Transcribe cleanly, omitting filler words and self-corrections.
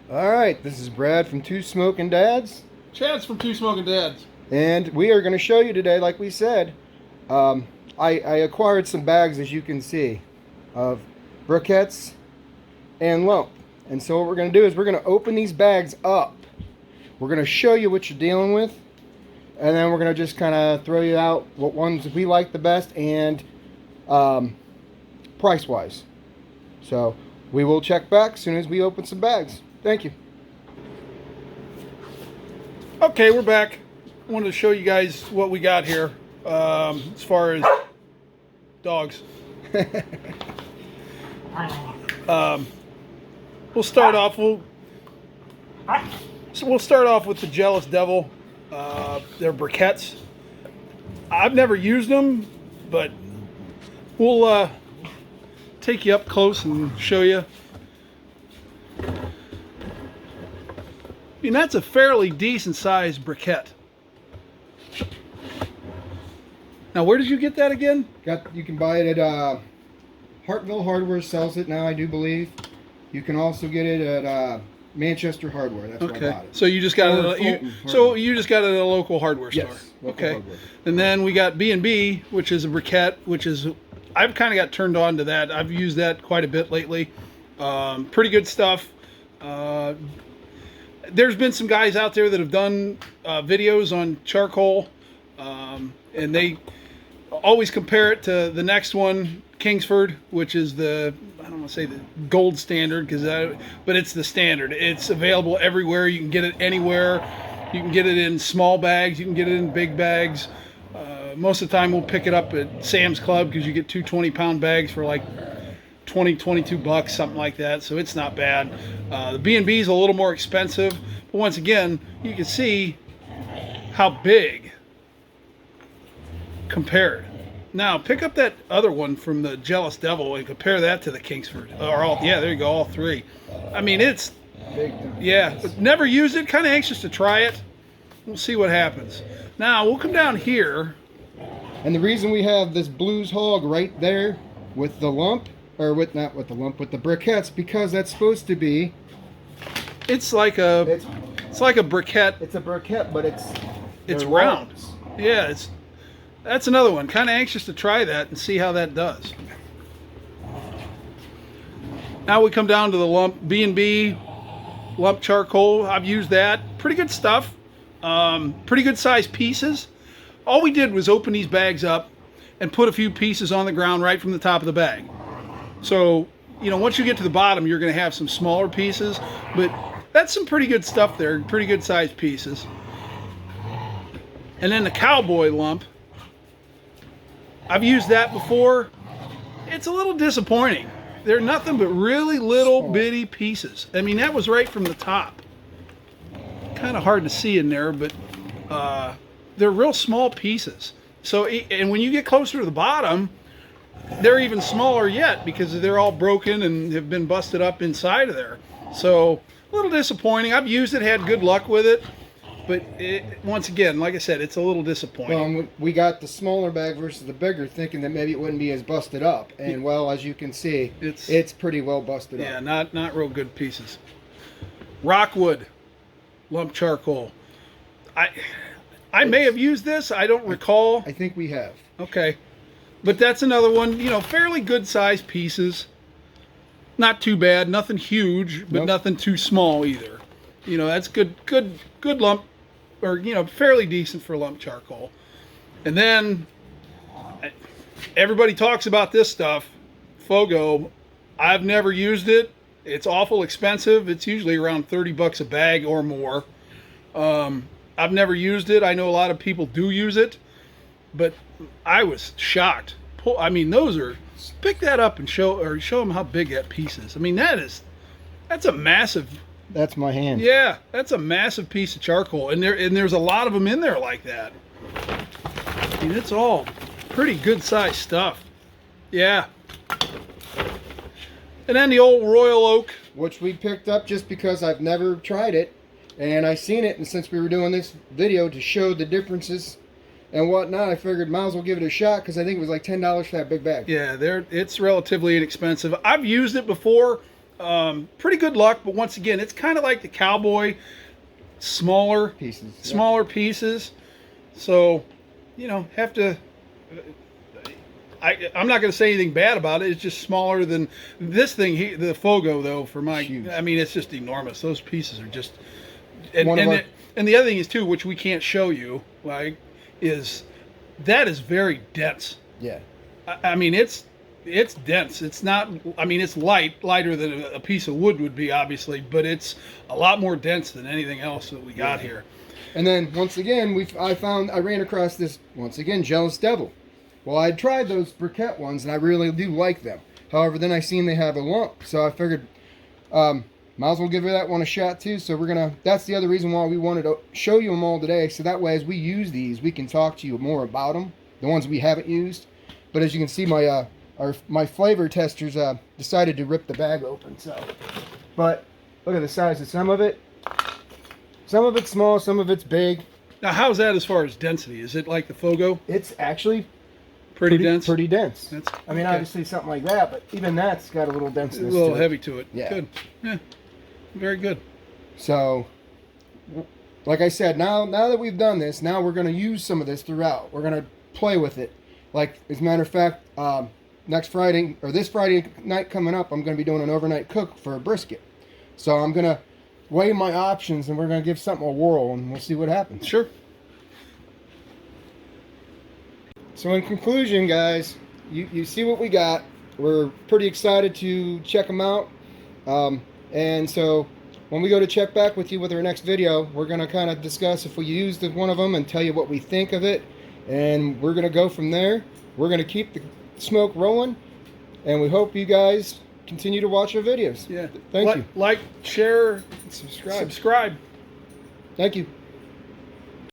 All right, this is Brad from Two Smoking Dads, Chad's from Two Smoking Dads. and we are going to show you today, like we said, I acquired some bags, as you can see, of briquettes and lump. And so what we're going to do is we're going to open these bags up. We're going to show you what you're dealing with, and then we're going to just kind of throw you out what ones we like the best and price-wise. So we will check back as soon as we open some bags. Thank you. Okay, we're back. I wanted to show you guys what we got here as far as dogs. We'll start off. We'll start off with the Jealous Devil. They're briquettes. I've never used them, but we'll take you up close and show you. I mean, that's a fairly decent sized briquette. Now, where did you get that again? You can buy it at Hartville Hardware sells it now, I do believe. You can also get it at Manchester Hardware. That's where I bought it. So you just got it. You just got it at a local hardware store. Yes. Okay. Hardware. And then we got B&B, which is a briquette, which is I've kind of got turned on to that. I've used that quite a bit lately. Pretty good stuff. There's been some guys out there that have done videos on charcoal, and they always compare it to the next one, Kingsford, which is the, I don't want to say the gold standard, but it's the standard. It's available everywhere. You can get it anywhere. You can get it in small bags. You can get it in big bags. Most of the time we'll pick it up at Sam's Club because you get two 20-pound bags for like 22 bucks, something like that. So it's not bad. The B&B is a little more expensive, but once again, you can see how big compared. Now pick up that other one from the Jealous Devil and compare that to the Kingsford. Yeah, there you go, all three. I mean, it's Big time. Yeah, but never used it. Kind of anxious to try it. We'll see what happens. Now we'll come down here. And the reason we have this Blues Hog right there with the lump, or not with the lump, with the briquettes, because that's supposed to be. It's like a briquette. It's a briquette, but It's they're round. rounds. Yeah, that's another one. Kind of anxious to try that and see how that does. Now we come down to the lump B&B lump charcoal. I've used that. Pretty good stuff. Pretty good sized pieces. All we did was open these bags up and put a few pieces on the ground right from the top of the bag. So, once you get to the bottom, you're going to have some smaller pieces, but that's some pretty good stuff there. Pretty good sized pieces. And then the cowboy lump. I've used that before. It's a little disappointing. They're nothing but really little bitty pieces. I mean, that was right from the top. Kind of hard to see in there, but they're real small pieces. So, and when you get closer to the bottom, they're even smaller yet because they're all broken and have been busted up inside of there. So, a little disappointing. I've used it, had good luck with it. But once again, like I said, it's a little disappointing. Well, we got the smaller bag versus the bigger, thinking that maybe it wouldn't be as busted up. And well, as you can see, it's pretty well busted up. Yeah, not real good pieces. Rockwood lump charcoal. I may have used this. I don't recall. I think we have. Okay, but that's another one. Fairly good sized pieces. Not too bad. Nothing huge, but Nope. nothing too small either. That's good lump. Or fairly decent for lump charcoal. And then everybody talks about this stuff, Fogo. I've never used it. It's awful expensive. It's usually around 30 bucks a bag or more. I've never used it. I know a lot of people do use it, but I was shocked. I mean, pick that up and show them how big that piece is. I mean, that's a massive. That's my hand. Yeah, that's a massive piece of charcoal, and there's a lot of them in there like that. I mean, it's all pretty good sized stuff. Yeah. And then the old Royal Oak, which we picked up just because I've never tried it, and I seen it, and since we were doing this video to show the differences and whatnot, I figured might as well give it a shot because I think it was like $10 for that big bag. Yeah, it's relatively inexpensive. I've used it before. Pretty good luck, but once again, it's kind of like the Cowboy, smaller Pieces. smaller pieces. So, you know, have to. I'm not going to say anything bad about it. It's just smaller than this thing. The Fogo, though, for my, Huge. I mean, it's just enormous. Those pieces are just, and One of our- and the other thing is too, which we can't show you, like, is that is very dense. Yeah. I mean, it's dense. It's not. I mean, it's lighter than a piece of wood would be, obviously, but it's a lot more dense than anything else that we got here. And then once again, I ran across this once again Jealous Devil. Well, I tried those Brickette ones, and I really do like them. However, then I seen they have a lump, so I figured might as well give that one a shot too. So that's the other reason why we wanted to show you them all today, so that way as we use these, we can talk to you more about them, the ones we haven't used. But as you can see, my flavor testers decided to rip the bag open. So, but look at the size of some of it. Some of it's small, some of it's big. Now, how's that as far as density? Is it like the Fogo? It's actually Pretty dense. Pretty dense. I mean, okay. obviously something like that, but even that's got a little A denseness. little to it. heavy to it. Yeah. Good. Yeah. Very good. So, like I said, now that we've done this, now we're going to use some of this throughout. We're going to play with it. Like, as a matter of fact, next Friday, or this Friday night coming up, I'm going to be doing an overnight cook for a brisket. So I'm going to weigh my options, and we're going to give something a whirl, and we'll see what happens. Sure. So in conclusion, guys, you see what we got. We're pretty excited to check them out. And so when we go to check back with you with our next video, we're going to kind of discuss if we used one of them and tell you what we think of it. And we're going to go from there. We're going to keep the smoke rolling. And we hope you guys continue to watch our videos. Yeah. Thank you. Like, share, Subscribe. subscribe. Thank you.